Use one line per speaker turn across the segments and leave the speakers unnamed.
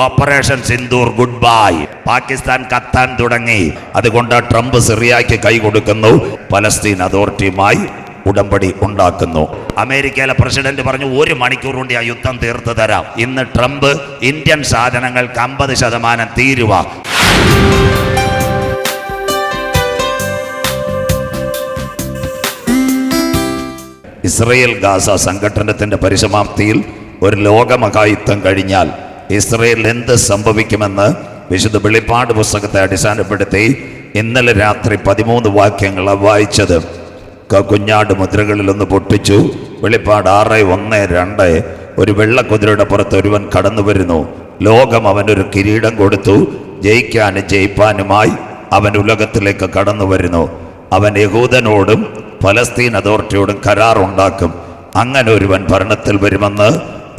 Operation Sindoor good bye. Pakistan കത്താൻ തുടങ്ങി. അതുകൊണ്ട് ട്രംപ് സിറിയയ്ക്ക് കൈ കൊടുക്കുന്നു, പലസ്തീൻ അതോറിറ്റിയുമായി ഉടമ്പടി ഉണ്ടാക്കുന്നു. അമേരിക്കയിലെ പ്രസിഡന്റ് പറഞ്ഞു 1 മണിക്കൂർ കൊണ്ട് ആ യുദ്ധം തീർത്തു തരാം. ഇന്ന് ട്രംപ് ഇന്ത്യൻ സാധനങ്ങൾക്ക് 50% തീരുവ. ഇസ്രയേൽ ഗാസ സംഘട്ടനത്തിന്റെ പരിസമാപ്തിയിൽ ഒരു ലോകമഹായുദ്ധം കഴിഞ്ഞാൽ ഇസ്രയേലിൽ എന്ത് സംഭവിക്കുമെന്ന് വിശുദ്ധ വെളിപ്പാട് പുസ്തകത്തെ അടിസ്ഥാനപ്പെടുത്തി ഇന്നലെ രാത്രി 13 വാക്യങ്ങളാണ് വായിച്ചത്. കുഞ്ഞാട് മുദ്രകളിൽ ഒന്ന് പൊട്ടിച്ചു. വെളിപ്പാട് 6:1-2. ഒരു വെള്ളക്കുതിരയുടെ പുറത്ത് ഒരുവൻ കടന്നു വരുന്നു. ലോകം അവനൊരു കിരീടം കൊടുത്തു. ജയിക്കാനും ജയിപ്പാനുമായി അവൻ ഉലകത്തിലേക്ക് കടന്നു വരുന്നു. അവൻ യഹൂദനോടും പലസ്തീൻ അതോറിറ്റിയോടും കരാറുണ്ടാക്കും. അങ്ങനെ ഒരുവൻ ഭരണത്തിൽ വരുമെന്ന്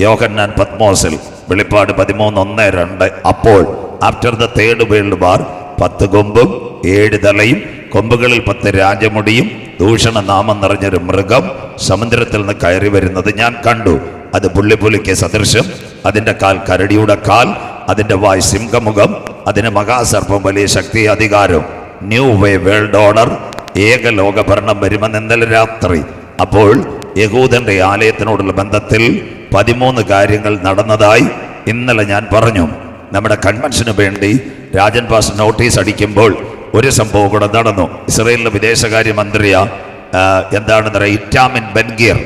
യോഹന്നാൻ പത്മോസിൽ വെളിപ്പാട് 13:1-2. അപ്പോൾ after the third world war 10 കൊമ്പും 7 തലയും കൊമ്പുകളിൽ 10 രാജമുടിയും ദൂഷണ നാമം നിറഞ്ഞൊരു മൃഗം സമുദ്രത്തിൽ നിന്ന് കയറി വരുന്നത് ഞാൻ കണ്ടു. അത് പുള്ളിപ്പുലിക്ക് സദൃശം, അതിൻ്റെ കാൽ കരടിയുടെ കാൽ, അതിൻ്റെ വായ് സിംഹമുഖം, അതിന് മഹാസർപ്പം വലിയ ശക്തി അധികാരം. ന്യൂ വേ വേൾഡ് ഓർഡർ, ഏക ലോകഭരണം വരുമെന്ന് ഇന്നലെ രാത്രി. അപ്പോൾ യഹൂദന്റെ ആലയത്തിനോടുള്ള ബന്ധത്തിൽ 13 കാര്യങ്ങൾ നടന്നതായി ഇന്നലെ ഞാൻ പറഞ്ഞു. നമ്മുടെ കൺവെൻഷന് വേണ്ടി രാജൻ പാസ് നോട്ടീസ് അടിക്കുമ്പോൾ ഒരു സംഭവം കൂടെ നടന്നു. ഇസ്രയേലിലെ വിദേശകാര്യമന്ത്രിയ എന്താണെന്ന് പറയുക, ഇറ്റാമിൻ ബെൻഗിർ,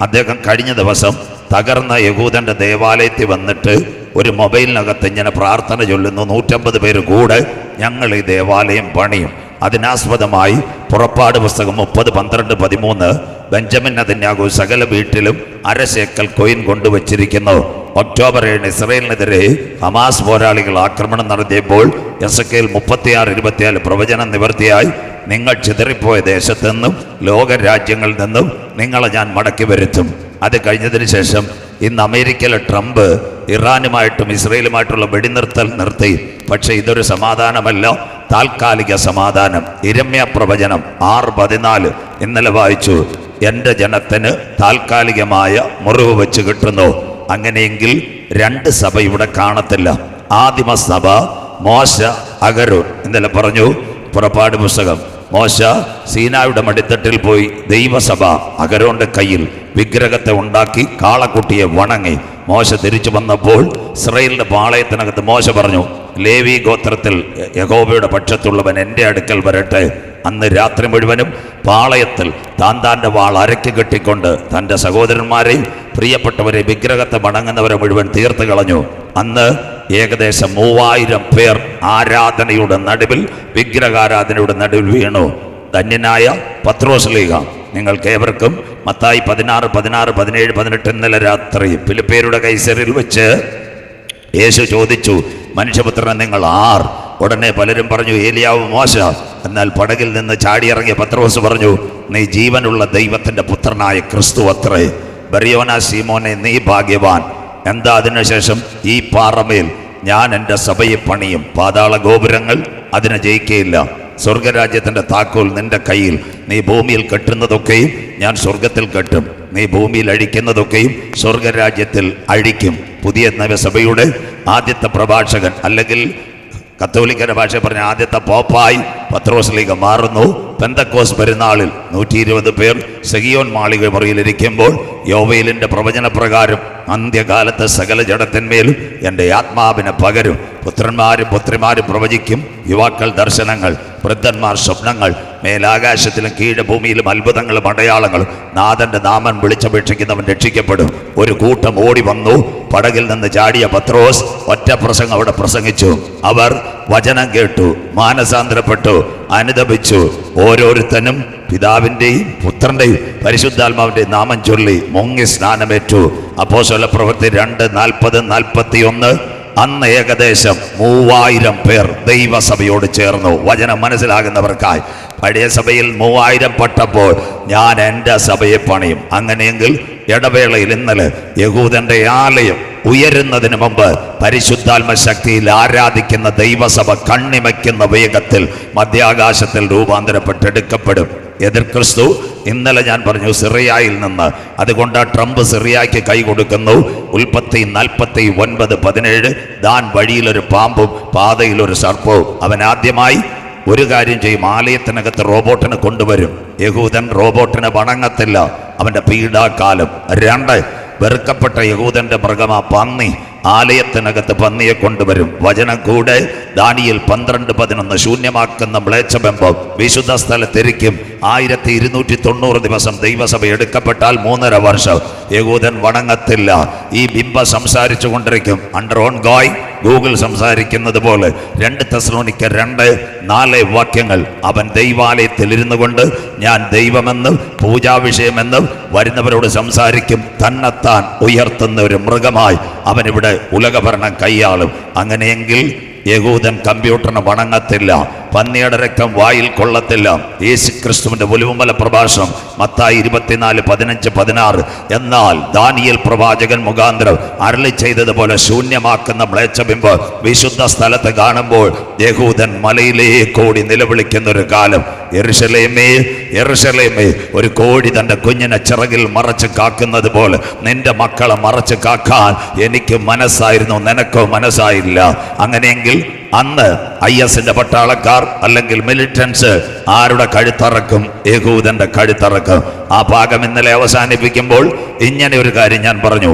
അദ്ദേഹം കഴിഞ്ഞ ദിവസം തകർന്ന യഹൂദന്റെ ദേവാലയത്തിൽ വന്നിട്ട് ഒരു മൊബൈലിനകത്ത് ഇങ്ങനെ പ്രാർത്ഥന ചൊല്ലുന്നു. 150 പേര് കൂടെ ഞങ്ങൾ ഈ ദേവാലയം പണിയും. അതിനാസ്പദമായി പുറപ്പാട് പുസ്തകം 30:12-13 ബെഞ്ചമിൻ നെതന്യാഹു സകല വീട്ടിലും 1/2 ശേക്കൽ കോയിൻ കൊണ്ടുവച്ചിരിക്കുന്നു. ഒക്ടോബർ 7 ഇസ്രയേലിനെതിരെ ഹമാസ് പോരാളികൾ ആക്രമണം നടത്തിയപ്പോൾ എസെക്കിയേൽ 36:24 പ്രവചനം നിവൃത്തിയായി. നിങ്ങൾ ചിതറിപ്പോയ ദേശത്തു നിന്നും ലോകരാജ്യങ്ങളിൽ നിന്നും നിങ്ങളെ ഞാൻ മടക്കി വരുത്തും. അത് കഴിഞ്ഞതിന് ശേഷം ഇന്ന് അമേരിക്കയിലെ ട്രംപ് ഇറാനുമായിട്ടും ഇസ്രയേലുമായിട്ടുള്ള വെടിനിർത്തൽ നിർത്തി. പക്ഷേ ഇതൊരു സമാധാനമല്ല, താൽക്കാലിക സമാധാനം. ഇരമ്യ പ്രവചനം 6:14 ഇന്നലെ വായിച്ചു. എൻ്റെ ജനത്തിന് താൽക്കാലികമായ മുറിവ് വെച്ച് കിട്ടുന്നു. അങ്ങനെയെങ്കിൽ 2 സഭ ഇവിടെ കാണത്തില്ല. ആദിമസഭ മോശ അഹരോൻ ഇന്നലെ പറഞ്ഞു. പുറപ്പാട് പുസ്തകം മോശ സീനായുടെ മടിത്തട്ടിൽ പോയി ദൈവസഭ അഹരോന്റെ കയ്യിൽ വിഗ്രഹത്തെ ഉണ്ടാക്കി കാളക്കുട്ടിയെ വണങ്ങി. മോശ തിരിച്ചു വന്നപ്പോൾ ഇസ്രായേലിന്റെ പാളയത്തിനകത്ത് മോശ പറഞ്ഞു, ലേവി ഗോത്രത്തിൽ യഹോവയുടെ പക്ഷത്തുള്ളവൻ എൻ്റെ അടുക്കൽ വരട്ടെ. അന്ന് രാത്രി മുഴുവനും പാളയത്തിൽ താൻ്റെ വാൾ അരക്കി കെട്ടിക്കൊണ്ട് തൻ്റെ സഹോദരന്മാരെയും പ്രിയപ്പെട്ടവരെ വിഗ്രഹത്തെ വണങ്ങുന്നവരെ മുഴുവൻ തീർത്ത് കളഞ്ഞു. അന്ന് ഏകദേശം 3000 പേർ ആരാധനയുടെ നടുവിൽ, വിഗ്രഹാരാധനയുടെ നടുവിൽ വീണു. ധന്യനായ പത്രോസ് ലീഗ, നിങ്ങൾക്ക് ഏവർക്കും മത്തായി 16, 16, 17, 18 ഇന്നലെ രാത്രി ഫിലിപ്പിയരുടെ കൈസരിൽ വെച്ച് യേശു ചോദിച്ചു, മനുഷ്യപുത്രനെ നിങ്ങൾ ആർ? ഉടനെ പലരും പറഞ്ഞു ഏലിയാവ്, മോശ. എന്നാൽ പടകിൽ നിന്ന് ചാടിയിറങ്ങിയ പത്രോസ് പറഞ്ഞു, നീ ജീവനുള്ള ദൈവത്തിൻ്റെ പുത്രനായ ക്രിസ്തു അത്രേ. ബറിയോന സീമോനെ, നീ ഭാഗ്യവാൻ. എന്താ അതിനുശേഷം? ഈ പാറമേൽ ഞാൻ എൻ്റെ സഭയെ പണിയും, പാതാള ഗോപുരങ്ങൾ അതിനെ ജയിക്കുകയില്ല. സ്വർഗരാജ്യത്തിൻ്റെ താക്കോൽ നിന്റെ കയ്യിൽ. നീ ഭൂമിയിൽ കെട്ടുന്നതൊക്കെയും ഞാൻ സ്വർഗത്തിൽ കെട്ടും, നീ ഭൂമിയിൽ അഴിക്കുന്നതൊക്കെയും സ്വർഗരാജ്യത്തിൽ അഴിക്കും. പുതിയ നവസഭയുടെ ആദ്യത്തെ പ്രഭാഷകൻ, അല്ലെങ്കിൽ കത്തോലിക്കരുടെ ഭാഷ പറഞ്ഞ ആദ്യത്തെ പോപ്പായി പത്രോസ് ലീഗ മാറുന്നു. പെന്തക്കോസ് പെരുന്നാളിൽ 120 പേർ സെഗിയോൻ മാളിക മുറിയിലിരിക്കുമ്പോൾ യോവേലിൻ്റെ പ്രവചനപ്രകാരം അന്ത്യകാലത്ത് സകല ജഡത്തിന്മേലും എൻ്റെ ആത്മാവിനെ പകരും. പുത്രന്മാരും പുത്രിമാരും പ്രവചിക്കും, യുവാക്കൾ ദർശനങ്ങൾ, വൃദ്ധന്മാർ സ്വപ്നങ്ങൾ. മേലാകാശത്തിലും കീഴ് ഭൂമിയിലും അത്ഭുതങ്ങളും അടയാളങ്ങളും. നാഥൻ്റെ നാമം വിളിച്ചപേക്ഷിക്കുന്നവൻ രക്ഷിക്കപ്പെടും. ഒരു കൂട്ടം ഓടി വന്നു. പടകിൽ നിന്ന് ചാടിയ പത്രോസ് ഒറ്റ പ്രസംഗം അവിടെ പ്രസംഗിച്ചു. അവർ വചനം കേട്ടു, മാനസാന്തരപ്പെട്ടു, അനുദപിച്ചു. ഓരോരുത്തനും പിതാവിൻ്റെയും പുത്രൻ്റെയും പരിശുദ്ധാത്മാവിൻ്റെ നാമം ചൊല്ലി മുങ്ങി സ്നാനമേറ്റു. അപ്പോസ്തല പ്രവൃത്തി 2:40-41. അന്ന് ഏകദേശം 3000 പേർ ദൈവസഭയോട് ചേർന്നു. വചനം മനസ്സിലാകുന്നവർക്കായി. പഴയ സഭയിൽ 3000 പെട്ടപ്പോൾ ഞാൻ എൻ്റെ സഭയെ പണിയും. അങ്ങനെയെങ്കിൽ ഇടവേളയിൽ ഇന്നലെ യഹൂദന്റെ ആലയം ഉയരുന്നതിന് മുമ്പ് പരിശുദ്ധാത്മ ശക്തിയിൽ ആരാധിക്കുന്ന ദൈവസഭ കണ്ണിമയ്ക്കുന്ന വേഗത്തിൽ മധ്യാകാശത്തിൽ രൂപാന്തരപ്പെട്ടെടുക്കപ്പെടും. എതിർ ക്രിസ്തു. ഇന്നലെ ഞാൻ പറഞ്ഞു സിറിയയിൽ നിന്ന്, അതുകൊണ്ട് ട്രംപ് സിറിയയ്ക്ക് കൈ കൊടുക്കുന്നു. ഉൽപ്പത്തി 49:17 ദാൻ വഴിയിലൊരു പാമ്പും പാതയിലൊരു സർപ്പവും. അവൻ ആദ്യമായി ഒരു കാര്യം ചെയ്യും, ആലയത്തിനകത്ത് റോബോട്ടിനെ കൊണ്ടുവരും. യഹൂദൻ റോബോട്ടിനെ വണങ്ങത്തില്ല, അവൻ്റെ പീഡാകാലം. 2, വെറുക്കപ്പെട്ട യഹൂദന്റെ മൃഗമാ പന്നി. ആലയത്തിനകത്ത് പന്നിയെ കൊണ്ടുവരും. വചനം കൂടെ ദാനിയേൽ 12:11 ശൂന്യമാക്കുന്ന മ്ലേച്ഛബിംബം വിശുദ്ധ സ്ഥലത്തിരിക്കും. 1290 ദിവസം ദൈവസഭ എടുക്കപ്പെട്ടാൽ 3.5 വർഷം യഹൂദൻ വണങ്ങത്തില്ല. ഈ ബിംബം സംസാരിച്ചു കൊണ്ടിരിക്കും. അണ്ടർ ഓൺ ഗോയിങ് ഗൂഗിൾ സംസാരിക്കുന്നത് പോലെ. 2 തെസ്സലോനിക്കർ 2:4 വാക്യങ്ങൾ. അവൻ ദൈവാലയത്തിൽ ഇരുന്നു കൊണ്ട് ഞാൻ ദൈവമെന്നും പൂജാവിഷയമെന്നും വരുന്നവരോട് സംസാരിക്കും. തന്നെത്താൻ ഉയർത്തുന്ന ഒരു മൃഗമായി അവനിവിടെ ഉലകഭരണം കൈയാളും. അങ്ങനെയെങ്കിൽ യഹൂദൻ കമ്പ്യൂട്ടറിന് വണങ്ങത്തില്ല, പന്നിയുടെ രക്തം വായിൽ കൊള്ളത്തില്ല. യേശു ക്രിസ്തുവിന്റെ ഒലിവുമല പ്രഭാഷണം മത്തായി 24:15-16. എന്നാൽ ദാനിയേൽ പ്രവാചകൻ മുഖാന്തരം അരുളി ചെയ്തതുപോലെ ശൂന്യമാക്കുന്ന മ്ലേച്ഛബിംബം വിശുദ്ധ സ്ഥലത്ത് കാണുമ്പോൾ യഹൂദൻ മലയിലേക്ക് ഓടി നിലവിളിക്കുന്ന ഒരു കാലം. യെരൂശലേമേ യെരൂശലേമേ, ഒരു കോഴി തൻ്റെ കുഞ്ഞിനെ ചിറകിൽ മറച്ച് കാക്കുന്നത് പോലെ നിന്റെ മക്കളെ മറച്ച് കാക്കാൻ എനിക്ക് മനസ്സായിരുന്നു, നിനക്കോ മനസ്സായില്ല. അങ്ങനെയെങ്കിൽ അന്ന് IS-ന്റെ പട്ടാളക്കാർ അല്ലെങ്കിൽ മിലിറ്റൻസ് ആരുടെ കഴുത്തറക്കും? യഹൂദന്റെ കഴുത്തറക്കും. ആ ഭാഗം ഇന്നലെ അവസാനിപ്പിക്കുമ്പോൾ ഇങ്ങനെ ഒരു കാര്യം ഞാൻ പറഞ്ഞു.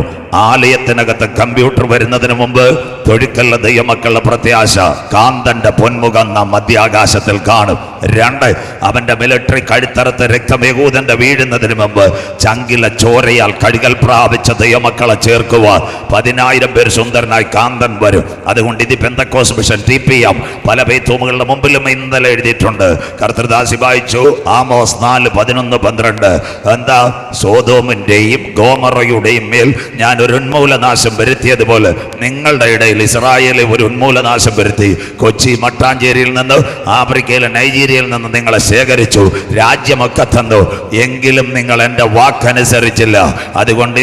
ആലയത്തിനകത്ത് കമ്പ്യൂട്ടർ വരുന്നതിന് മുമ്പ് തൊഴുക്കല്ല ദൈവമക്കളുടെ പ്രത്യാശ കാന്തന്റെ പൊന്മുഖം നാം മധ്യാകാശത്തിൽ കാണും. 2, അവന്റെ മിലിറ്ററി കഴുത്തറത്ത് രക്തം യഹൂദന്റെ വീഴുന്നതിന് മുമ്പ് ചങ്കിലെ ചോരയാൽ കഴുകൽ പ്രാപിച്ച ദൈവമക്കളെ ചേർക്കുവാൻ 10,000 പേർ സുന്ദരനായി കാന്തൻ വരും. അതുകൊണ്ട് ഇത് പെന്തക്കോസ് മിഷൻ TPM പല ബേത്തൂമുകളുടെ മുമ്പിലും ഇന്നലെ എഴുതിയിട്ടുണ്ട്. കർത്തൃദാസി വായിച്ചു ആമോസ് 4:11-12. എന്താ? സോദോമിന്റെയും ഗോമറയുടെയും മേൽ ഞാൻ ഒരു ഉന്മൂലനാശം വരുത്തിയതുപോലെ നിങ്ങളുടെ ഇടയിൽ ഇസ്രായേലിൽ ഒരു ഉന്മൂലനാശം വരുത്തി. കൊച്ചി മട്ടാഞ്ചേരിയിൽ നിന്ന് ആഫ്രിക്കയിലെ നൈജീരിയയിൽ നിന്ന് നിങ്ങളെ ശേഖരിച്ചു, രാജ്യമൊക്കെ തന്നു, എങ്കിലും നിങ്ങൾ എൻ്റെ വാക്കനുസരിച്ചില്ല. അതുകൊണ്ട്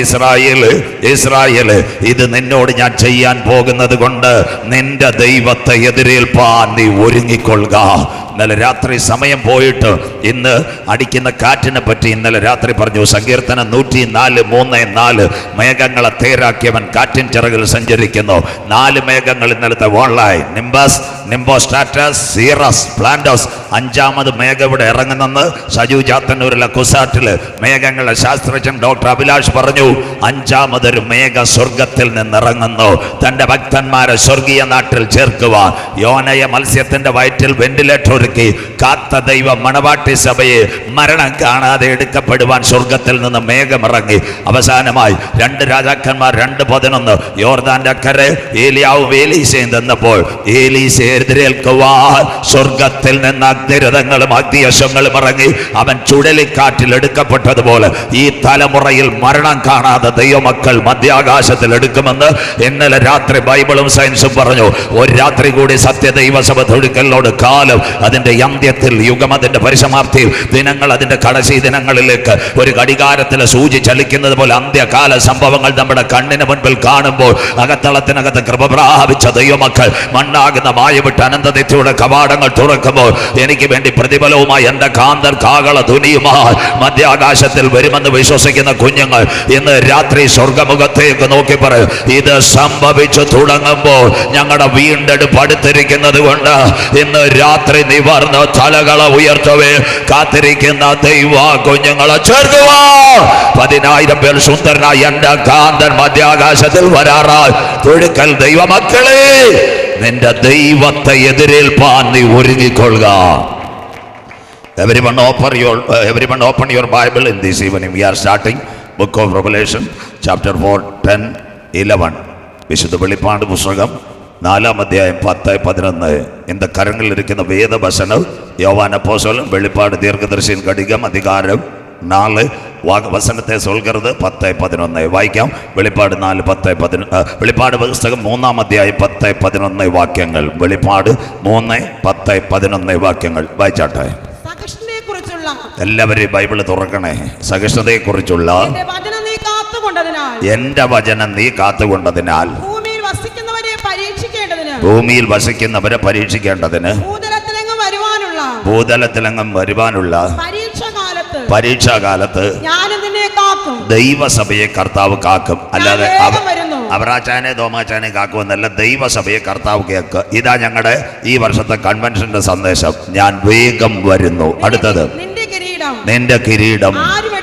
ഇസ്രായേല് ഇത് നിന്നോട് ഞാൻ ചെയ്യാൻ പോകുന്നത് കൊണ്ട് നിന്റെ ദൈവത്തെ എതിരേൽപ്പാൻ നീ ഒരുങ്ങിക്കൊള്ളുക. ഇന്നലെ രാത്രി സമയം പോയിട്ട് ഇന്ന് അടിക്കുന്ന കാറ്റിനെ പറ്റി ഇന്നലെ രാത്രി പറഞ്ഞു. സങ്കീർത്തനം 104:3-4 മേഘങ്ങളെ തേരാക്കിയവൻ കാറ്റിൻ ചിറകിൽ സഞ്ചരിക്കുന്നു. 4 മേഘങ്ങൾ ഇന്നലത്തെ വോളായി നിംബസ്, നിംബോസ്റ്റാറ്റസ്, സീറസ്, പ്ലാന്റോസ്. 5ാമത് മേഘം ഇവിടെ ഇറങ്ങുന്നെന്ന് സജു ചാത്തന്നൂരിലെ കുസാറ്റില് മേഘങ്ങളെ ശാസ്ത്രജ്ഞൻ ഡോക്ടർ അഭിലാഷ് പറഞ്ഞു. 5ാമതൊരു മേഘ സ്വർഗത്തിൽ നിന്നിറങ്ങുന്നു തന്റെ ഭക്തന്മാരെ സ്വർഗീയ നാട്ടിൽ ചേർക്കുവാൻ. യോനയ മത്സ്യത്തിന്റെ വയറ്റിൽ വെന്റിലേറ്റർ ഒരുക്കി കാത്ത ദൈവ മണവാട്ടി സഭയെ മരണം കാണാതെ എടുക്കപ്പെടുവാൻ സ്വർഗത്തിൽ നിന്ന് മേഘമിറങ്ങി. അവസാനമായി 2 രാജാക്കന്മാർ 2:11 യോർദാന്റെ അക്കരെ ഏലിയാവും ഏലീശയും തന്നപ്പോൾ ഏലീശയെ എതിരേൽക്കുവാൻ സ്വർഗത്തിൽ നിന്ന് അഗ്നിരഥങ്ങളും അഗ്നിയശങ്ങളും ഇറങ്ങി. അവൻ ചുഴലിക്കാറ്റിൽ എടുക്കപ്പെട്ടതുപോലെ ഈ തലമുറയിൽ മരണം കാണാതെ ദൈവമക്കൾ മധ്യാകാശത്തിൽ എടുക്കുമെന്ന് ഇന്നലെ രാത്രി ബൈബിളും സയൻസും പറഞ്ഞു. ഒരു രാത്രി കൂടി സത്യദൈവസഭ തൊഴുക്കലിനോട് കാലം അതിന്റെ അന്ത്യത്തിൽ, യുഗം അതിന്റെ പരിസമാപ്തിയിൽ, ദിനങ്ങൾ അതിന്റെ കടശി ദിനങ്ങളിലേക്ക് ഒരു ഘടികാരത്തിലെ സൂചി ചലിക്കുന്നത് പോലെ അന്ത്യകാല സംഭവങ്ങൾ നമ്മുടെ കണ്ണിന് മുൻപിൽ കാണുമ്പോൾ അകത്തളത്തിനകത്ത് കൃപ പ്രാപിച്ച ദൈവമക്കൾ മണ്ണാകുന്ന മായവിട്ട് അനന്തതയുടെ കവാടങ്ങൾ തുറക്കുമ്പോൾ എനിക്ക് വേണ്ടി പ്രതിഫലവുമായി എൻ്റെ കാന്തർ കാകള ധ്വനിയുമായി മധ്യാകാശത്തിൽ വരുമെന്ന് വിശ്വസിക്കുന്ന കുഞ്ഞുങ്ങൾ ഇന്ന് രാത്രി സ്വർഗമുഖത്തേക്ക് നോക്കി പറയും, ഇത് സംഭവിച്ചു തുടങ്ങുമ്പോൾ ഞങ്ങളുടെ വീണ്ടെടുപ്പ് അടുത്തിരിക്കുന്നത് കൊണ്ട് ഇന്ന് രാത്രി നിവർന്ന തലകളെ ഉയർത്തവേ കാത്തിരിക്കുന്ന ദൈവ കുഞ്ഞുങ്ങളെ ചേർക്കുക. 10,000 പേർ സുന്ദരനായി എൻ്റെ കാന്തൻ മധ്യാകാശത്തിൽ വരാറായി. തൊഴുക്കൽ ദൈവമക്കളെ, നിന്റെ ദൈവത്തെ എതിരേൽപ്പാൻ നീ ഒരുങ്ങിക്കൊള്ളുക. Everyone open your Bible in this evening. We are starting book of Revelation chapter 4, 10, 11. വിശുദ്ധ വെളിപ്പാട് പുസ്തകം 4-ാം അധ്യായം 10-11. இந்த കരങ്ങളിൽ ഇരിക്കുന്ന വേദവചനം യോവാൻ അപ്പോസ്തലൻ വെളിപ്പാട് ദീർഘദർശിൻ ഘടികം അധികാരം 4 വസനത്തെ സൊൽகிறது 10-11 വായിക്കാം. വെളിപ്പാട് 4:10-11 വെളിപ്പാട് പുസ്തകം 3-ാം അധ്യായം 10-11 വാക്യങ്ങൾ. വെളിപ്പാട് 3:10-11 വാക്യങ്ങൾ വായിച്ചാട്ടെ. എല്ലാവരും ബൈബിള് തുറക്കണേ. സഹിഷ്ണുതയെ കുറിച്ചുള്ള എന്റെ വചനം നീ കാത്തുകൊണ്ടതിനാൽ ഭൂമിയിൽ വസിക്കുന്നവരെ പരീക്ഷിക്കേണ്ടതിന് ഭൂതലത്തിലെങ്ങും വരുവാനുള്ള പരീക്ഷാകാലത്ത്
ഞാനും നിന്നെ കാക്കും.
ദൈവസഭയെ കർത്താവ് കാക്കും. അല്ലാതെ
വരുന്നു.
അവറാച്ചാനെ തോമാച്ചാനെ കാക്കുമെന്നല്ല, ദൈവസഭയെ കർത്താവ് കേക്ക്. ഇതാ ഞങ്ങളുടെ ഈ വർഷത്തെ കൺവെൻഷന്റെ സന്ദേശം. ഞാൻ വേഗം വരുന്നു. അടുത്തത് നിന്റെ കിരീടം ആരും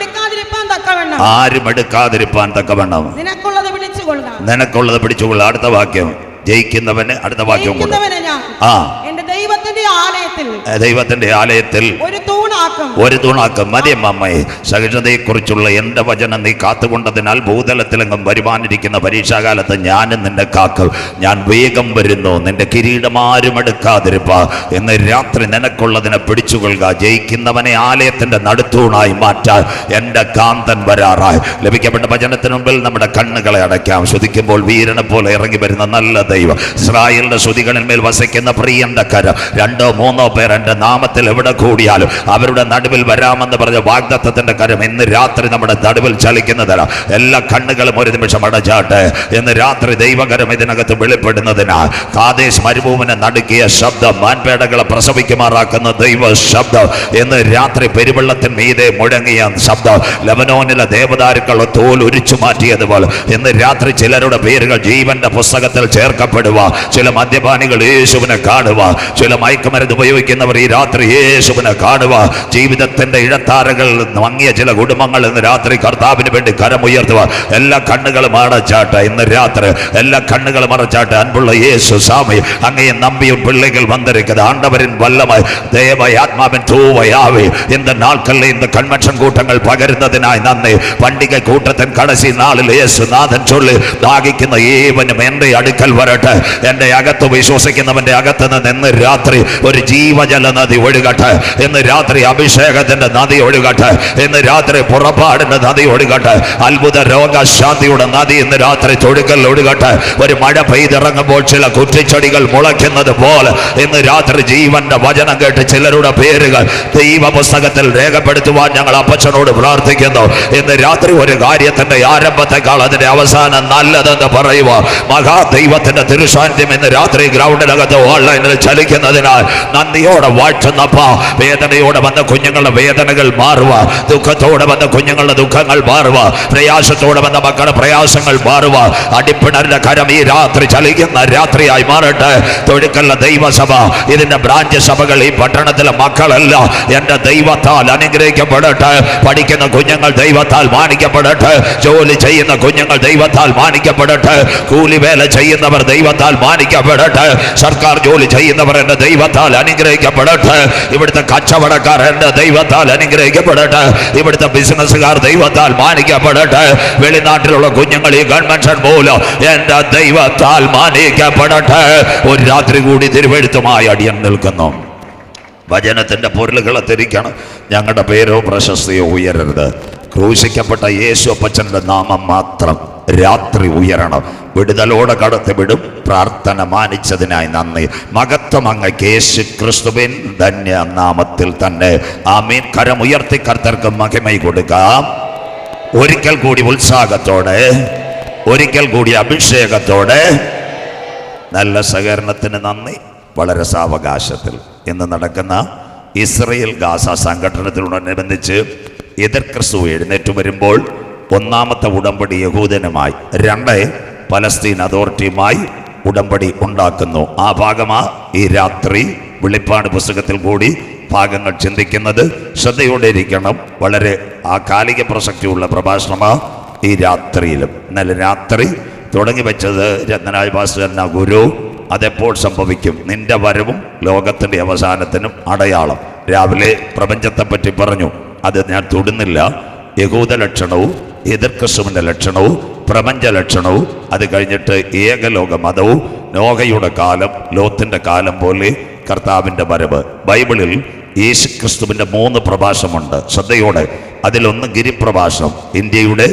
എടുക്കാതിരിപ്പാൻ തക്കവണ്ണം നിനക്കുള്ളത് പിടിച്ചുകൊള്ളുക. അടുത്ത വാക്യം, ജയിക്കുന്നവന് അടുത്ത വാക്യം ദൈവത്തിന്റെ ആലയത്തിൽ ഒരു തൂണാക്കും. മതിയമ്മയെ സഹിഷ്ണുതയെ കുറിച്ചുള്ള എന്റെ വചനം നീ കാത്തുകൊണ്ടതിനാൽ ഭൂതലത്തിലെങ്ങും വരുവാനിരിക്കുന്ന പരീക്ഷാകാലത്ത് ഞാനും നിന്നെ കാക്കും. ഞാൻ വേഗം വരുന്നു, നിന്റെ കിരീടം ആരും എടുക്കാതിരിപ്പാ. എന്ന് രാത്രി നിനക്കുള്ളതിനെ പിടിച്ചുകൊള്ളുക. ജയിക്കുന്നവനെ ആലയത്തിന്റെ നടുത്തൂണായി മാറ്റാൻ എന്റെ കാന്തൻ വരാറായി. ലഭിക്കപ്പെട്ട വചനത്തിന് മുമ്പിൽ നമ്മുടെ കണ്ണുകളെ അടയ്ക്കാം. ശ്രുതിക്കുമ്പോൾ വീരനെ പോലെ ഇറങ്ങി വരുന്ന നല്ല ദൈവം, ഇസ്രായേലിന്റെ ശ്രുതികളിൽ മേൽ വസിക്കുന്ന പ്രിയന്റെ കരം. 2-3 പേർ എന്റെ നാമത്തിൽ എവിടെ കൂടിയാലും അവരുടെ നടുവിൽ വരാമെന്ന് പറഞ്ഞ വാഗ്ദത്തത്തിന്റെ കരം ഇന്ന് രാത്രി നമ്മുടെ നടുവിൽ ചലിക്കുന്നതല്ല. എല്ലാ കണ്ണുകളും ഒരു നിമിഷം അടച്ചാട്ടെ. ഇന്ന് രാത്രി ദൈവകരം ഇതിനകത്ത് വെളിപ്പെടുന്നതിനാൽ കാദേശ് മരുഭൂമിനെ നടുക്കിയ ശബ്ദം, മാൻപേടകളെ പ്രസവിക്കുമാറാക്കുന്ന ദൈവ ശബ്ദം, ഇന്ന് രാത്രി പെരുവെള്ളത്തിന് മീതെ മുഴങ്ങിയ ശബ്ദം, ലബനോനിലെ ദേവദാരുക്കളുടെ തോൽ ഉരിച്ചു മാറ്റിയതുപോലെ ഇന്ന് രാത്രി ചിലരുടെ പേരുകൾ ജീവന്റെ പുസ്തകത്തിൽ ചേർക്കപ്പെടുക. ചില മദ്യപാനികൾ യേശുവിനെ കാണുക, ചില മയക്കുമരുന്ന് ഉപയോഗിക്കുന്നവർ ഈ രാത്രി യേശുവിനെ കാണുക. ജീവിതത്തിന്റെ ഇഴത്താരകൾ മങ്ങിയ ചില കുടുംബങ്ങൾ ഇന്ന് രാത്രി കർത്താവിന് വേണ്ടി കരമുയർത്തുക. എല്ലാ കണ്ണുകളും അടച്ചാട്ടെ. ഇന്ന് രാത്രി എല്ലാ കണ്ണുകളും അടച്ചാട്ടെ. അൻപുള്ള യേശു സ്വാമി, അങ്ങയെ നമ്പിയും പിള്ளைகள் வந்திருக்குது. ஆண்டவரின் வல்லமை தேவை ஆத்மாவின் தூவையாவே இந்த நாட்களில் இந்த கன்வென்ஷன் கூட்டங்கள் பகிர்ந்ததினாய் நன்றி. பண்டிகை கூட்டத்தின் கடைசி நாளில் യേശുനാഥൻ ചൊല്ലി, ദാഹിക്കുന്ന ഏവനും എന്റെ അടുക്കൽ വരട്ടെ. എന്റെ അകത്ത് വിശ്വസിക്കുന്നവന്റെ അകത്ത് നിന്ന് ഇന്ന് രാത്രി ഒരു ജീവജല നദി ഒഴുകട്ടെ. ഇന്ന് രാത്രി അഭിഷേകത്തിന്റെ നദി ഒഴുകട്ടെ. ഇന്ന് രാത്രി പുറപ്പാടിന്റെ നദി ഒഴുകട്ടെ. അത്ഭുത രോഗശാന്തിയുടെ നദി ഇന്ന് രാത്രി തൊഴുകൽ ഒഴുകട്ടെ. ഒരു മഴ പെയ്തിറങ്ങുമ്പോൾ ചില കുറ്റിച്ചെടികൾ മുളയ്ക്കുന്നത് പോലെ ഇന്ന് രാത്രി ജീവന്റെ വചനം കേട്ട് ചിലരുടെ പേരുകൾ ദൈവ പുസ്തകത്തിൽ രേഖപ്പെടുത്തുവാൻ ഞങ്ങൾ അപ്പച്ചനോട് പ്രാർത്ഥിക്കുന്നു. ഇന്ന് രാത്രി ഒരു കാര്യത്തിന്റെ ആരംഭത്തെക്കാൾ അതിന്റെ അവസാനം നല്ലതെന്ന് പറയുക. മഹാദൈവത്തിന്റെ തിരുസാന്നിധ്യം ഇന്ന് രാത്രി ഗ്രൗണ്ടിനകത്ത് ഓൺലൈനിൽ ചലിക്കുന്നതിനാൽ നന്ദിയോടെ വാഴ്ത്തുന്നപ്പ. വേദനയോടെ വന്ന കുഞ്ഞുങ്ങളുടെ വേദനകൾ മാറുക, ദുഃഖത്തോടെ വന്ന കുഞ്ഞുങ്ങളുടെ ദുഃഖങ്ങൾ മാറുക, പ്രയാസത്തോടെ വന്ന മക്കളുടെ പ്രയാസങ്ങൾ മാറുക. അടിപ്പിണരുടെ കരം ഈ രാത്രി ചലിക്കുന്ന രാത്രിയായി മാറട്ടെ. തൊഴുക്കല്ല ദൈവസഭ, ഇതിന്റെ ബ്രാഞ്ച് സഭകൾ, ഈ പട്ടണത്തിലെ മക്കളല്ല എന്റെ ദൈവത്താൽ അനുഗ്രഹിക്കപ്പെടട്ടെ. പഠിക്കുന്ന കുഞ്ഞുങ്ങൾ ദൈവത്താൽ മാനിക്കപ്പെടട്ടെ. ജോലി ചെയ്യുന്ന കുഞ്ഞുങ്ങൾ ദൈവത്താൽ മാനിക്കപ്പെടട്ടെ. കൂലിവേല ചെയ്യുന്നവർ ദൈവത്താൽ മാനിക്കപ്പെടട്ടെ. സർക്കാർ ജോലി ചെയ്യുന്നവർ എന്റെ ദൈവത്താൽ അനുഗ്രഹിക്കപ്പെടട്ടെ. ഇവിടുത്തെ കച്ചവടക്കാർ എന്റെ ദൈവത്താൽ അനുഗ്രഹിക്കപ്പെടട്ടെ. ഇവിടുത്തെ ബിസിനസ്സുകാർ ദൈവത്താൽ മാനിക്കപ്പെടട്ടെ. വെളിനാട്ടിലുള്ള കുഞ്ഞുങ്ങൾ ഈ കൺവെൻഷൻ മൂലം എന്റെ ദൈവത്താൽ മാനിക്കപ്പെടട്ടെ. ഒരു രാത്രി കൂടി തിരുവെഴുത്തുമായി അടിയൻ നിൽക്കുന്നു. വചനത്തിന്റെ പൊരുളുകളെ തിരിക്കണം. ഞങ്ങളുടെ പേരോ പ്രശസ്തിയോ ഉയരരുത്. ക്രൂശിക്കപ്പെട്ട യേശു അപ്പച്ചന്റെ നാമം മാത്രം രാത്രി ഉയരണം. വിടുതലോടെ കടത്തിവിടും. പ്രാർത്ഥന മാനിച്ചതിനായി നന്ദി. മഹത്വം അങ്ങയ്ക്ക് യേശു ക്രിസ്തുവിൻ ധന്യ നാമത്തിൽ തന്നെ. ആമീൻ. കരമുയർത്തി കർത്തർക്ക് മഹിമ കൊടുക്കാം. ഒരിക്കൽ കൂടി ഉത്സാഹത്തോടെ, ഒരിക്കൽ കൂടി അഭിഷേകത്തോടെ. നല്ല സഹകരണത്തിന് നന്ദി. വളരെ സാവകാശത്തിൽ ഇന്ന് നടക്കുന്ന ഇസ്രയേൽ ഗാസ സംഘടനത്തിനോടനുബന്ധിച്ച് എതിർ ക്രിസ്തു എഴുന്നേറ്റ് വരുമ്പോൾ ഒന്നാമത്തെ ഉടമ്പടി യഹൂദനുമായി, 2 പലസ്തീൻ അതോറിറ്റിയുമായി ഉടമ്പടി ഉണ്ടാക്കുന്നു. ആ ഭാഗമാ ഈ രാത്രി വെളിപ്പാട് പുസ്തകത്തിൽ കൂടി ഭാഗങ്ങൾ ചിന്തിക്കുന്നത്. ശ്രദ്ധയോടെ ഇരിക്കണം. വളരെ ആ കാലിക പ്രസക്തിയുള്ള പ്രഭാഷണമാ ഈ രാത്രിയിലും. ഇന്നലെ രാത്രി തുടങ്ങി വെച്ചത് രത്നായ ഭാസ്കരന ഗുരു. അതെപ്പോൾ സംഭവിക്കും? നിന്റെ വരവും ലോകത്തിൻ്റെ അവസാനത്തിനും അടയാളം. രാവിലെ പ്രപഞ്ചത്തെപ്പറ്റി പറഞ്ഞു, അത് ഞാൻ തൊടുന്നില്ല. യഹൂദ ലക്ഷണവും എതിർ ക്രിസ്തുവിൻ്റെ ലക്ഷണവും പ്രപഞ്ച ലക്ഷണവും, അത് കഴിഞ്ഞിട്ട് ഏകലോക മതവും, നോഹയുടെ കാലം, ലോത്തിന്റെ കാലം പോലെ കർത്താവിൻ്റെ വരവ്. ബൈബിളിൽ യേശു ക്രിസ്തുവിൻ്റെ 3 പ്രഭാഷണമുണ്ട്. ശ്രദ്ധയോടെ. അതിലൊന്ന് ഗിരിപ്രഭാഷണം. ഇന്ത്യയുടെ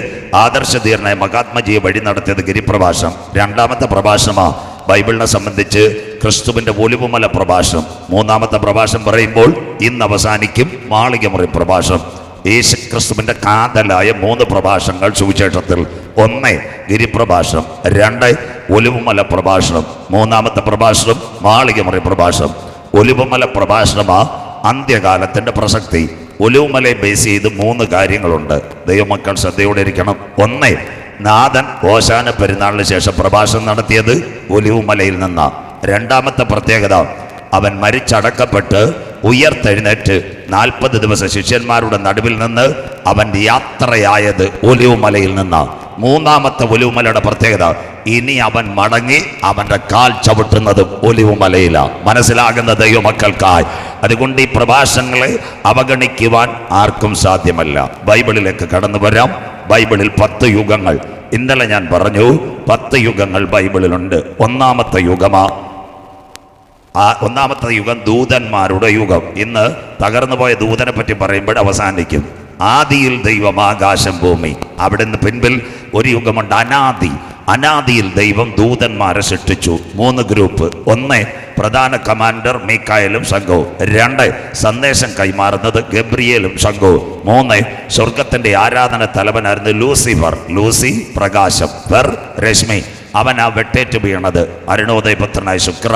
ആദർശധീരനായ മഹാത്മജിയെ വഴി നടത്തിയത് ഗിരിപ്രഭാഷണം. 2ാമത്തെ പ്രഭാഷണമാണ് ബൈബിളിനെ സംബന്ധിച്ച് ക്രിസ്തുവിൻ്റെ ഒലിവുമല പ്രഭാഷണം. 3ാമത്തെ പ്രഭാഷണം പറയുമ്പോൾ ഇന്ന് അവസാനിക്കും മാളികമുറി പ്രഭാഷണം. യേശു ക്രിസ്തുവിൻ്റെ കാതലായ 3 പ്രഭാഷണങ്ങൾ സുവിശേഷത്തിൽ. 1 ഗിരിപ്രഭാഷണം, 2 ഒലിവുമല പ്രഭാഷണം, 3ാമത്തെ പ്രഭാഷണം മാളികമുറി പ്രഭാഷണം. ഒലിവുമല പ്രഭാഷണമാ അന്ത്യകാലത്തിൻ്റെ പ്രസക്തി. ഒലിവുമലയെ ബേസ് ചെയ്ത് 3 കാര്യങ്ങളുണ്ട്. ദൈവമക്കൾ ശ്രദ്ധയോടെ ഇരിക്കണം. ഒന്ന്, നാഥൻ ഓശാന പെരുന്നാളിന് ശേഷം പ്രഭാഷണം നടത്തിയത് ഒലിവുമലയിൽ നിന്നാണ്. രണ്ടാമത്തെ പ്രത്യേകത, അവൻ മരിച്ചടക്കപ്പെട്ട് ഉയർത്തെഴുന്നേറ്റ് 40 ദിവസം ശിഷ്യന്മാരുടെ നടുവിൽ നിന്ന് അവൻ യാത്രയായത് ഒലിവുമലയിൽ നിന്നാണ്. മൂന്നാമത്തെ ഒലിവുമലയുടെ പ്രത്യേകത, ഇനി അവൻ മടങ്ങി അവൻ്റെ കാൽ ചവിട്ടുന്നതും ഒലിവുമലയിലാണ്. മനസ്സിലാകുന്ന ദൈവമക്കൾക്കായി. അതുകൊണ്ട് ഈ പ്രഭാഷണങ്ങളെ അവഗണിക്കുവാൻ ആർക്കും സാധ്യമല്ല. ബൈബിളിലേക്ക് കടന്നു വരാം. ബൈബിളിൽ 10 യുഗങ്ങൾ, ഇന്നലെ ഞാൻ പറഞ്ഞു 10 യുഗങ്ങൾ ബൈബിളിലുണ്ട്. ഒന്നാമത്തെ യുഗം ദൂതന്മാരുടെ യുഗം. ഇന്ന് തകർന്നുപോയ ദൂതനെ പറ്റി പറയുമ്പോൾ അവസാനിക്കും. ആദിയിൽ ദൈവം ആകാശം ഭൂമി. അവിടെ നിന്ന് പിൻപിൽ ഒരു യുഗമുണ്ട്, അനാദിയിൽ ദൈവം ദൂതന്മാരെ സൃഷ്ടിച്ചു. 3 ഗ്രൂപ്പ്. 1, പ്രധാന കമാൻഡർ മീക്കായേലും സംഘവും. 2, സന്ദേശം കൈമാറുന്നത് ഗബ്രിയേലും സംഘവും. 3, സ്വർഗത്തിന്റെ ആരാധന തലവനായിരുന്നു ലൂസിഫർ. ലൂസി പ്രകാശം, ഫെർ രശ്മി. അവനാ വെട്ടേറ്റ് വീണത്. അരുണോദയപുത്രനായ ശുക്ര,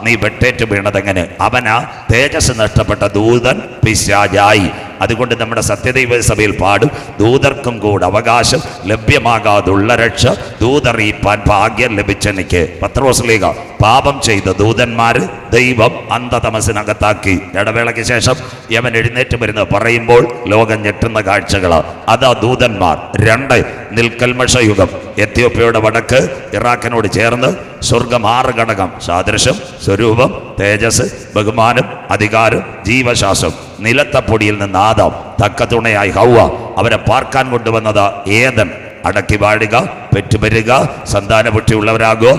നീ വെട്ടേറ്റ് വീണത് എങ്ങനെ? അവനാ തേജസ് നഷ്ടപ്പെട്ട ദൂതൻ പിശാചായി. അതുകൊണ്ട് നമ്മുടെ സത്യദൈവ സഭയിൽ പാടും, ദൂതർക്കും കൂടെ അവകാശം ലഭ്യമാകാതുള്ള രക്ഷ ദൂതറിയിപ്പാൻ ഭാഗ്യം ലഭിച്ചെനിക്ക്. പത്രോസ്ലീഹ, പാപം ചെയ്ത ദൂതന്മാര് ദൈവം അന്ധതമസിനകത്താക്കി. ഇടവേളയ്ക്ക് ശേഷം യവൻ എഴുന്നേറ്റ് വരുന്നത് പറയുമ്പോൾ ലോകം ഞെട്ടുന്ന കാഴ്ചകളാണ്. അതാ ദൂതന്മാർ. 2, നിൽക്കൽമഷ യുഗം. എത്യോപ്യയുടെ വടക്ക് ഇറാഖിനോട് ചേർന്ന് സ്വർഗം 6 ഘടകം: സാദൃശ്യം, സ്വരൂപം, തേജസ്, ബഹുമാനം, അധികാരം, ജീവശാസ്ത്രം. നിലത്തപ്പൊടിയിൽ നിന്ന് ആദാം, തക്ക തുണയായി ഹൗവ. അവരെ പാർക്കാൻ കൊണ്ടുവന്നത് ഏദൻ. അടക്കി വാഴുക, പെറ്റുപെരുക, സന്താനപുഷ്ടിയുള്ളവരാകുക,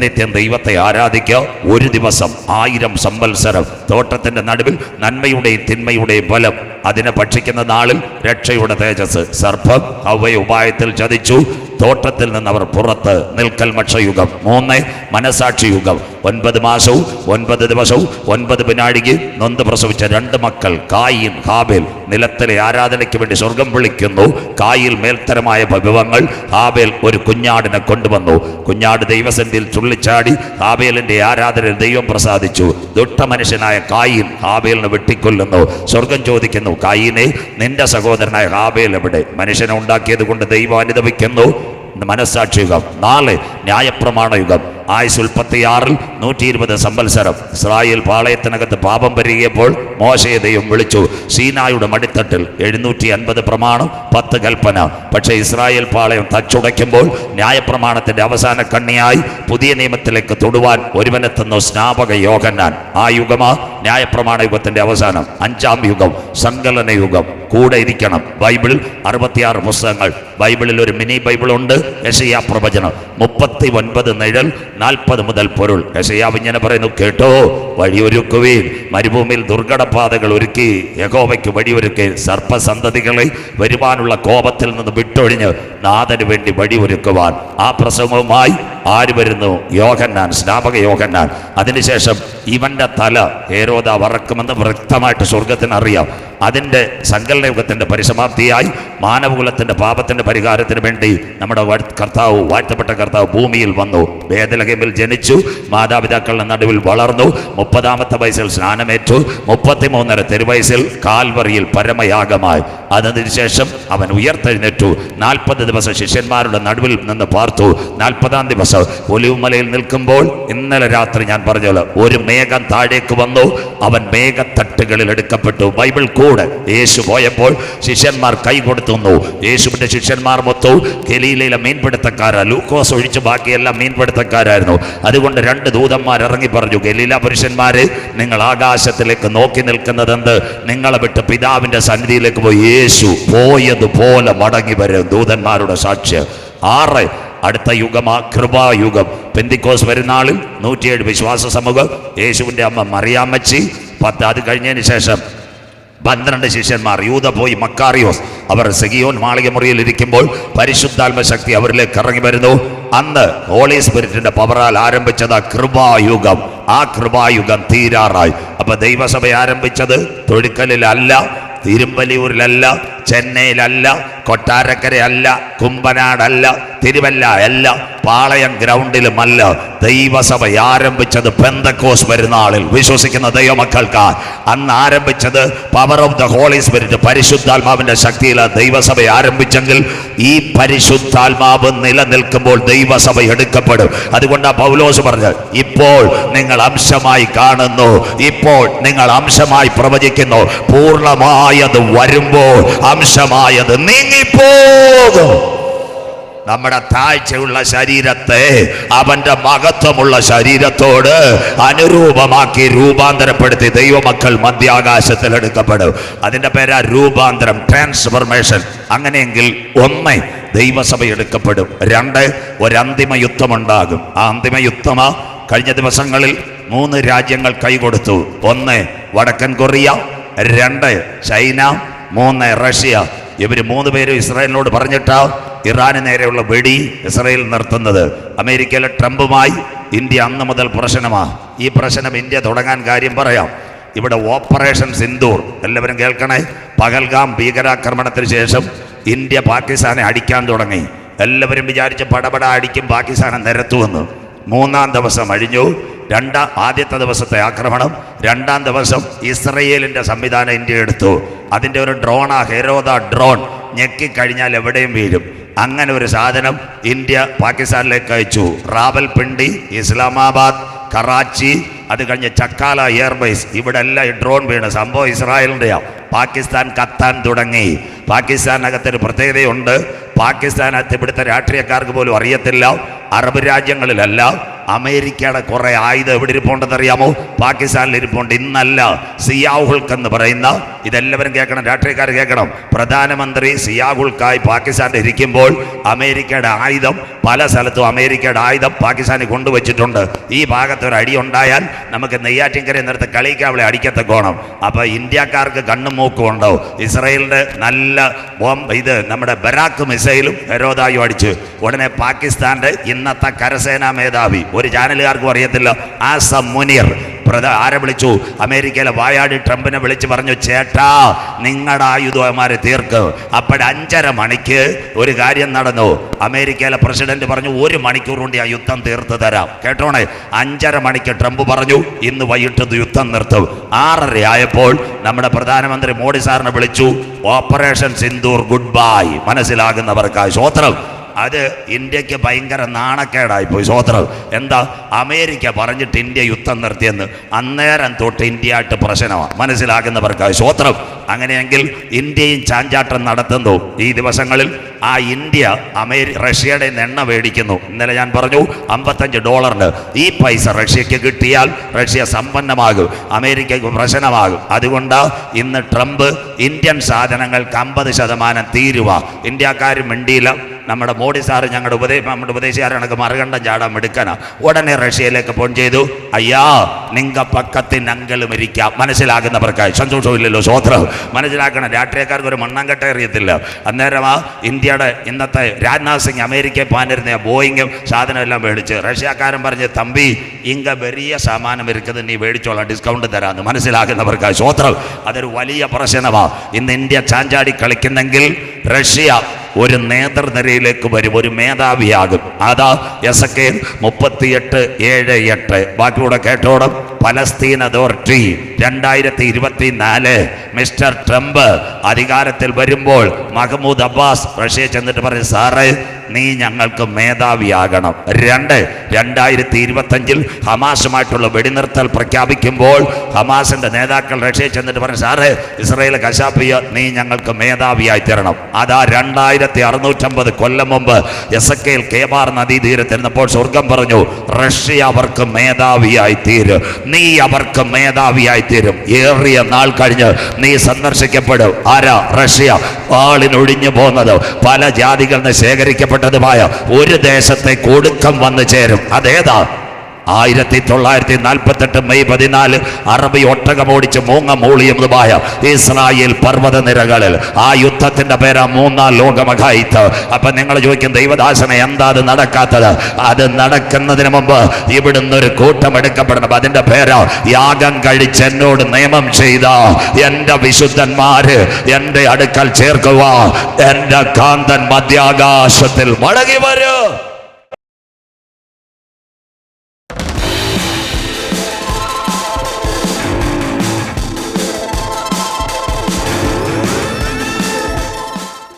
നിത്യം ദൈവത്തെ ആരാധിക്കുക. 1 ദിവസം 1000 സംവത്സരം തോട്ടത്തിന്റെ നടുവിൽ നന്മയുടെയും തിന്മയുടെയും ഫലം. അതിനെ ഭക്ഷിക്കുന്ന നാളിൽ രക്ഷയുടെ തേജസ്. സർപ്പം ഹൗവയെ ഉപായത്തിൽ ചതിച്ചു, തോട്ടത്തിൽ നിന്ന് അവർ പുറത്ത്. നിൽക്കൽമക്ഷയുഗം. 3, മനസാക്ഷി യുഗം. 9 മാസവും 9 ദിവസവും 9 പിനാഴികയും നൊന്ത് പ്രസവിച്ച 2 മക്കൾ കായീൻ, ഹാബേൽ. നിലത്തിലെ ആരാധനയ്ക്ക് വേണ്ടി സ്വർഗം വിളിക്കുന്നു. കായിൽ മേൽത്തരമായ വിഭവങ്ങൾ. ഹാബേൽ ഒരു കുഞ്ഞാടിനെ കൊണ്ടുവന്നു. കുഞ്ഞാട് ദൈവസന്നിധിയിൽ തുള്ളിച്ചാടി. ഹാബേലിന്റെ ആരാധനയിൽ ദൈവം പ്രസാദിച്ചു. ദുഷ്ട മനുഷ്യനായ കായീൻ ഹാബേലിനെ വെട്ടിക്കൊല്ലുന്നു. സ്വർഗം ചോദിക്കുന്നു, കായീനെ, നിന്റെ സഹോദരനായ ഹാബേൽ എവിടെ? മനുഷ്യനെ ഉണ്ടാക്കിയത് കൊണ്ട് ദൈവം അനുദപിക്കുന്നു. മനസ്സാക്ഷി യുഗം. 4, ന്യായപ്രമാണ യുഗം. ആയുസ് 36 120 സംവത്സരം. ഇസ്രായേൽ പാളയത്തിനകത്ത് പാപം പെരുകിയപ്പോൾ മോശയെ ദൈവം വിളിച്ചു. സീനായുടെ മടിത്തട്ടിൽ 750 പ്രമാണം, 10 കൽപ്പന. പക്ഷേ ഇസ്രായേൽ പാളയം തച്ചുടയ്ക്കുമ്പോൾ ന്യായപ്രമാണത്തിന്റെ അവസാന കണ്ണിയായി പുതിയ നിയമത്തിലേക്ക് തൊടുവാൻ ഒരുവനെത്തുന്നു, സ്നാപക യോഹന്നാൻ. ആ യുഗമാ ന്യായപ്രമാണ യുഗത്തിന്റെ അവസാനം. 5-ാം യുഗം, സങ്കലന യുഗം. കൂടെ ഇരിക്കണം. ബൈബിൾ 66 പുസ്തകങ്ങൾ. ബൈബിളിൽ ഒരു മിനി ബൈബിളുണ്ട്, യെശയ്യാ പ്രവചനം. 39 നിഴൽ, 40 മുതൽ പൊരുൾ. യെശയ്യാവ് ഇങ്ങനെ പറയുന്നു, കേട്ടോ, വഴിയൊരുക്കുവീൻ, മരുഭൂമിയിൽ ദുർഘടപാതകൾ ഒരുക്കി യഹോവയ്ക്ക് വഴിയൊരുക്കി. സർപ്പസന്തതികളെ വരുവാനുള്ള കോപത്തിൽ നിന്ന് വിട്ടൊഴിഞ്ഞ് നാഥന് വേണ്ടി വഴിയൊരുക്കുവാൻ. ആ പ്രസംഗവുമായി ആര് വരുന്നു? യോഹന്നാൻ, സ്നാപക യോഹന്നാൻ. അതിനുശേഷം ഇവന്റെ തല ഹേരോദ വറക്കുമെന്ന് വ്യക്തമായിട്ട് സ്വർഗത്തിന് അറിയാം. അതിൻ്റെ സങ്കലന യുഗത്തിൻ്റെ പരിസമാപ്തിയായി മാനവകുലത്തിൻ്റെ പാപത്തിൻ്റെ പരിഹാരത്തിന് വേണ്ടി നമ്മുടെ കർത്താവ്, വാഴ്ത്തപ്പെട്ട കർത്താവ് ഭൂമിയിൽ വന്നു. ബേത്ലഹേമിൽ ജനിച്ചു, മാതാപിതാക്കളുടെ നടുവിൽ വളർന്നു. 30-ാമത്തെ വയസ്സിൽ സ്നാനമേറ്റു. 33 തിരുവയസ്സിൽ കാൽവറിയിൽ പരമയാഗമായി. അതിനുശേഷം അവൻ ഉയർത്തെഴുന്നേറ്റു. 40 ദിവസം ശിഷ്യന്മാരുടെ നടുവിൽ നിന്ന് പാർത്തു. 40-ാം ദിവസം ഒലിവുമലയിൽ നിൽക്കുമ്പോൾ ഇന്നലെ രാത്രി ഞാൻ പറഞ്ഞത്, ഒരു മേഘം താഴേക്ക് വന്നു. അവൻ മേഘത്തട്ടുകളിൽ എടുക്കപ്പെട്ടു. ബൈബിൾ കൂടെ യേശു പോയപ്പോൾ ശിഷ്യന്മാർ കൈ കൊടുത്തുന്നു. യേശുവിന്റെ ശിഷ്യന്മാർ മൊത്തവും ഗലീലയിലെ മീൻപിടുത്തക്കാരാ. ലൂക്കോസ് ഒഴിച്ച് ബാക്കിയെല്ലാം മീൻപിടുത്തക്കാരായിരുന്നു. അതുകൊണ്ട് 2 ദൂതന്മാർ ഇറങ്ങി പറഞ്ഞു, ഗലീല പുരുഷന്മാരെ, നിങ്ങൾ ആകാശത്തിലേക്ക് നോക്കി നിൽക്കുന്നതെന്ത്? നിങ്ങളെ വിട്ട് പിതാവിന്റെ സന്നിധിയിലേക്ക് പോയി യേശു പോയതുപോലെ മടങ്ങി വരും. ദൂതന്മാരുടെ സാക്ഷ്യം. 6, അടുത്ത യുഗമാ കൃപായുഗം. പെന്തിക്കോസ് പെരുന്നാളിൽ 107 വിശ്വാസ സമൂഹം, യേശുവിൻ്റെ അമ്മ മറിയാമ്മച്ചി 10. അത് കഴിഞ്ഞതിന് ശേഷം 12 ശിഷ്യന്മാർ. യൂദ പോയി മക്കാറിയോസ്. അവർ സെഗിയോൻ മാളിക മുറിയിൽ ഇരിക്കുമ്പോൾ പരിശുദ്ധാത്മ ശക്തി അവരിലേക്ക് ഇറങ്ങി വരുന്നു. അന്ന് ഹോളി സ്പിരിറ്റിന്റെ പവറാൽ ആരംഭിച്ചത് കൃപായുഗം. ആ കൃപായുഗം തീരാറായി. അപ്പൊ ദൈവസഭ ആരംഭിച്ചത് തൊഴിക്കലിലല്ല, തിരുമ്പലിയൂരിലല്ല, ചെന്നൈയിലല്ല, കൊട്ടാരക്കര അല്ല, കുമ്പനാടല്ല, തിരുവല്ല അല്ല, പാളയം ഗ്രൗണ്ടിലുമല്ല. ദൈവസഭ ആരംഭിച്ചത് പെന്തക്കോസ് പെരുന്നാളിൽ വിശ്വസിക്കുന്ന ദൈവമക്കൾക്ക് അന്ന് ആരംഭിച്ചത് power of the holy spirit, പരിശുദ്ധാത്മാവിന്റെ ശക്തിയിൽ ദൈവസഭ ആരംഭിച്ചെങ്കിൽ ഈ പരിശുദ്ധാത്മാവ് നിലനിൽക്കുമ്പോൾ ദൈവസഭ എടുക്കപ്പെടും. അതുകൊണ്ടാണ് പൗലോസ് പറഞ്ഞത്, ഇപ്പോൾ നിങ്ങൾ അംശമായി കാണുന്നു, ഇപ്പോൾ നിങ്ങൾ അംശമായി പ്രവചിക്കുന്നു, പൂർണ്ണമായത് വരുമ്പോൾ അംശമായത് നീങ്ങിപ്പോകും. നമ്മുടെ താഴ്ചയുള്ള ശരീരത്തെ അവന്റെ മഹത്വമുള്ള ശരീരത്തോട് അനുരൂപമാക്കി രൂപാന്തരപ്പെടുത്തി ദൈവമക്കൾ മധ്യാകാശത്തിൽ എടുക്കപ്പെടും. അതിന്റെ പേരാ രൂപാന്തരം, ട്രാൻസ്ഫർമേഷൻ. അങ്ങനെയെങ്കിൽ ഒന്ന്, ദൈവസഭ എടുക്കപ്പെടും. രണ്ട്, ഒരന്തിമ യുദ്ധമുണ്ടാകും. ആ അന്തിമ യുദ്ധമാ കഴിഞ്ഞ ദിവസങ്ങളിൽ 3 രാജ്യങ്ങൾ കൈകൊടുത്തു. 1 വടക്കൻ കൊറിയ, 2 ചൈന, 3 റഷ്യ. ഇവർ 3 പേരും ഇസ്രായേലിനോട് പറഞ്ഞിട്ടാ ഇറാന് നേരെയുള്ള വെടി ഇസ്രായേൽ നിർത്തുന്നത്. അമേരിക്കയിലെ ട്രംപുമായി ഇന്ത്യ അന്ന് മുതൽ പ്രശ്നമാണ്. ഈ പ്രശ്നം ഇന്ത്യ തുടങ്ങാൻ കാര്യം പറയാം. ഇവിടെ ഓപ്പറേഷൻ സിന്ദൂർ, എല്ലാവരും കേൾക്കണേ. പഹൽഗാം ഭീകരാക്രമണത്തിന് ശേഷം ഇന്ത്യ പാകിസ്ഥാനെ അടിക്കാൻ തുടങ്ങി. എല്ലാവരും വിചാരിച്ച് പടപട അടിക്കും, പാകിസ്ഥാനെ നിരത്തുവെന്ന്. 3-ാം ദിവസം അഴിഞ്ഞു. ആദ്യത്തെ ദിവസത്തെ ആക്രമണം, 2-ാം ദിവസം ഇസ്രയേലിൻ്റെ സംവിധാനം ഇന്ത്യ എടുത്തു. അതിൻ്റെ ഒരു ഡ്രോണാ, ഹെരോദ ഡ്രോൺ, ഞെക്കിക്കഴിഞ്ഞാൽ എവിടെയും വീഴും. അങ്ങനെ ഒരു സാധനം ഇന്ത്യ പാകിസ്ഥാനിലേക്ക് അയച്ചു. റാവൽപിണ്ടി, ഇസ്ലാമാബാദ്, കറാച്ചി, അത് കഴിഞ്ഞ് ചക്കാല എയർബേസ്, ഇവിടെ എല്ലാം ഈ ഡ്രോൺ വീണ്. സംഭവം ഇസ്രായേലിൻ്റെയാണ്. പാകിസ്ഥാൻ കത്താൻ തുടങ്ങി. പാകിസ്ഥാനകത്തൊരു പ്രത്യേകതയുണ്ട്. പാകിസ്ഥാനകത്ത് ഇവിടുത്തെ രാഷ്ട്രീയക്കാർക്ക് പോലും അറിയത്തില്ല. അറബ് രാജ്യങ്ങളിലല്ല, അമേരിക്കയുടെ കുറെ ആയുധം എവിടെ ഇരിപ്പുണ്ടെന്ന് അറിയാമോ? പാകിസ്ഥാനിൽ ഇരിപ്പുണ്ട്. ഇന്നല്ല, സിയാഹുൾക്ക് എന്ന് പറയുന്ന, ഇതെല്ലാവരും കേൾക്കണം, രാഷ്ട്രീയക്കാർ കേൾക്കണം. പ്രധാനമന്ത്രി സിയാഹുൾക്കായി പാകിസ്ഥാനിൽ ഇരിക്കുമ്പോൾ അമേരിക്കയുടെ ആയുധം പല സ്ഥലത്തും അമേരിക്കയുടെ ആയുധം പാകിസ്ഥാനിൽ കൊണ്ടുവച്ചിട്ടുണ്ട്. ഈ ഭാഗത്തൊരു അടി ഉണ്ടായാൽ നമുക്ക് നെയ്യാറ്റിൻകരയിൽ നിർത്തി കളിക്കാവളെ അടിക്കത്തക്കോണം. അപ്പോൾ ഇന്ത്യക്കാർക്ക് കണ്ണും മൂക്കും ഉണ്ടോ? ഇസ്രായേലിൻ്റെ നല്ല ബോംബ്, ഇത് നമ്മുടെ ബരാക്ക് മിസൈലും ഹെരോദായും അടിച്ച് ഉടനെ പാകിസ്ഥാൻ്റെ ഇന്നത്തെ കരസേനാ മേധാവി, ഒരു ചാനലുകാർക്കും അറിയത്തില്ല, ആസം മുനീർ ആരെ വിളിച്ചു? അമേരിക്കയിലെ വായാടി ട്രംപിനെ വിളിച്ച് പറഞ്ഞു, ചേട്ടാ നിങ്ങളുടെ ആയുധമാരെ തീർക്ക്. അപ്പോൾ 5:30 മണിക്ക് ഒരു കാര്യം നടന്നു. അമേരിക്കയിലെ പ്രസിഡന്റ് പറഞ്ഞു, 1 മണിക്കൂർ കൊണ്ട് ആ യുദ്ധം തീർത്ത് തരാം. കേട്ടോണേ, 5:30 മണിക്ക് ട്രംപ് പറഞ്ഞു ഇന്ന് വൈകിട്ട് യുദ്ധം നിർത്തും. 6:30 ആയപ്പോൾ നമ്മുടെ പ്രധാനമന്ത്രി മോഡി സാറിനെ വിളിച്ചു, ഓപ്പറേഷൻ സിന്ദൂർ ഗുഡ് ബൈ. മനസ്സിലാകുന്നവർക്കായി സ്വോത്രം. അത് ഇന്ത്യക്ക് ഭയങ്കര നാണക്കേടായിപ്പോയി. സ്വോത്രം. എന്താ? അമേരിക്ക പറഞ്ഞിട്ട് ഇന്ത്യ യുദ്ധം നിർത്തിയെന്ന്. അന്നേരം തൊട്ട് ഇന്ത്യയായിട്ട് പ്രശ്നമാണ്. മനസ്സിലാകുന്നവർക്കായി സ്വോത്രം. അങ്ങനെയെങ്കിൽ ഇന്ത്യയും ചാഞ്ചാട്ടം നടത്തുന്നു. ഈ ദിവസങ്ങളിൽ ആ ഇന്ത്യ റഷ്യയുടെ എണ്ണ മേടിക്കുന്നു. ഇന്നലെ ഞാൻ പറഞ്ഞു $55. ഈ പൈസ റഷ്യക്ക് കിട്ടിയാൽ റഷ്യ സമ്പന്നമാകും, അമേരിക്കയ്ക്ക് പ്രശ്നമാകും. അതുകൊണ്ട് ഇന്ന് ട്രംപ് ഇന്ത്യൻ സാധനങ്ങൾക്ക് 50% തീരുവ. ഇന്ത്യക്കാരും മിണ്ടിയില്ല. നമ്മുടെ മോഡി സാറ് നമ്മുടെ ഉപദേശിയാരണക്ക് മറുകണ്ഠം ചാടാൻ എടുക്കാനാ. ഉടനെ റഷ്യയിലേക്ക് ഫോൺ ചെയ്തു, അയ്യാ നിങ്ങ പക്കത്തിന് അങ്കലും ഇരിക്കാം. മനസ്സിലാകുന്നവർക്കായി സന്തോഷമില്ലല്ലോ, സ്വോത്രം. മനസ്സിലാക്കണം, രാഷ്ട്രീയക്കാർക്ക് ഒരു മണ്ണാങ്കട്ട അറിയത്തില്ല. അന്നേരമാ ഇന്ത്യയുടെ ഇന്നത്തെ രാജ്നാഥ് സിംഗ് അമേരിക്കയിൽ പോകാനിരുന്ന ബോയിങ്ങും സാധനം എല്ലാം മേടിച്ച് റഷ്യക്കാരൻ പറഞ്ഞ്, തമ്പി ഇങ്ക വലിയ സാമാനം ഇരിക്കുന്നത് നീ മേടിച്ചോളാം, ഡിസ്കൗണ്ട് തരാമെന്ന്. മനസ്സിലാകുന്നവർക്കായി സ്വോത്രം. അതൊരു വലിയ പ്രശ്നമാണ്. ഇന്ന് ഇന്ത്യ ചാഞ്ചാടി കളിക്കുന്നെങ്കിൽ റഷ്യ ഒരു നേതൃനിരയിലേക്ക് വരും, ഒരു മേധാവിയാകും. അതാ എസക്കേൽ 38:7-8. ബാക്കിയൂടെ കേട്ടോടും. പലസ്തീൻ അതോറിറ്റി 2024 മിസ്റ്റർ ട്രംപ് അധികാരത്തിൽ വരുമ്പോൾ മഹ്മൂദ് അബ്ബാസ് റഷ്യയെ ചെന്നിട്ട് പറഞ്ഞു, സാറേ നീ ഞങ്ങൾക്ക് മേധാവിയാകണം. 2025 ഹമാസുമായിട്ടുള്ള വെടിനിർത്തൽ പ്രഖ്യാപിക്കുമ്പോൾ ഹമാസിന്റെ നേതാക്കൾ റഷ്യയെ ചെന്നിട്ട് പറഞ്ഞു, സാറേ ഇസ്രായേൽ കശാപ്പിയ നീ ഞങ്ങൾക്ക് മേധാവിയായി തരണം. അതാ 2650 കൊല്ലം മുമ്പ് എസക്കേൽ കേബാർ നദീതീരത്തിരുന്നപ്പോൾ സ്വർഗം പറഞ്ഞു, റഷ്യ അവർക്ക് മേധാവിയായി തീരും, നീ അവർക്ക് മേധാവിയായി തീരും. ഏറിയ നാൾ കഴിഞ്ഞ് നീ സന്ദർശിക്കപ്പെടും. ആരാ? റഷ്യ. ആളിനൊഴിഞ്ഞു പോകുന്നത് പല ജാതികളിൽ നിന്ന് ശേഖരിക്കപ്പെട്ടതുമായ ഒരു ദേശത്തെ കൊടുക്കം വന്നു ചേരും. അതേതാ? 1948 മെയ് 14 അറബി ഒട്ടകമോടിച്ച് മൂങ്ങ മൂളിയതുമായ ഇസ്രായേൽ പർവ്വത നിരകളിൽ ആ യുദ്ധത്തിന്റെ പേരാ മൂന്നാം ലോകമഹായുദ്ധം. അപ്പൊ നിങ്ങൾ ചോദിക്കും, ദൈവദാസനെ എന്താ അത് നടക്കാത്തത്? അത് നടക്കുന്നതിന് മുമ്പ് ഇവിടുന്ന് ഒരു കൂട്ടം എടുക്കപ്പെടണം. അതിന്റെ പേരാ യാഗം കഴിച്ച് എന്നോട് നിയമം ചെയ്ത എന്റെ വിശുദ്ധന്മാര് എന്റെ അടുക്കൽ ചേർക്കുക. എന്റെ കാന്തൻ മധ്യാകാശത്തിൽ മടങ്ങി വരൂ.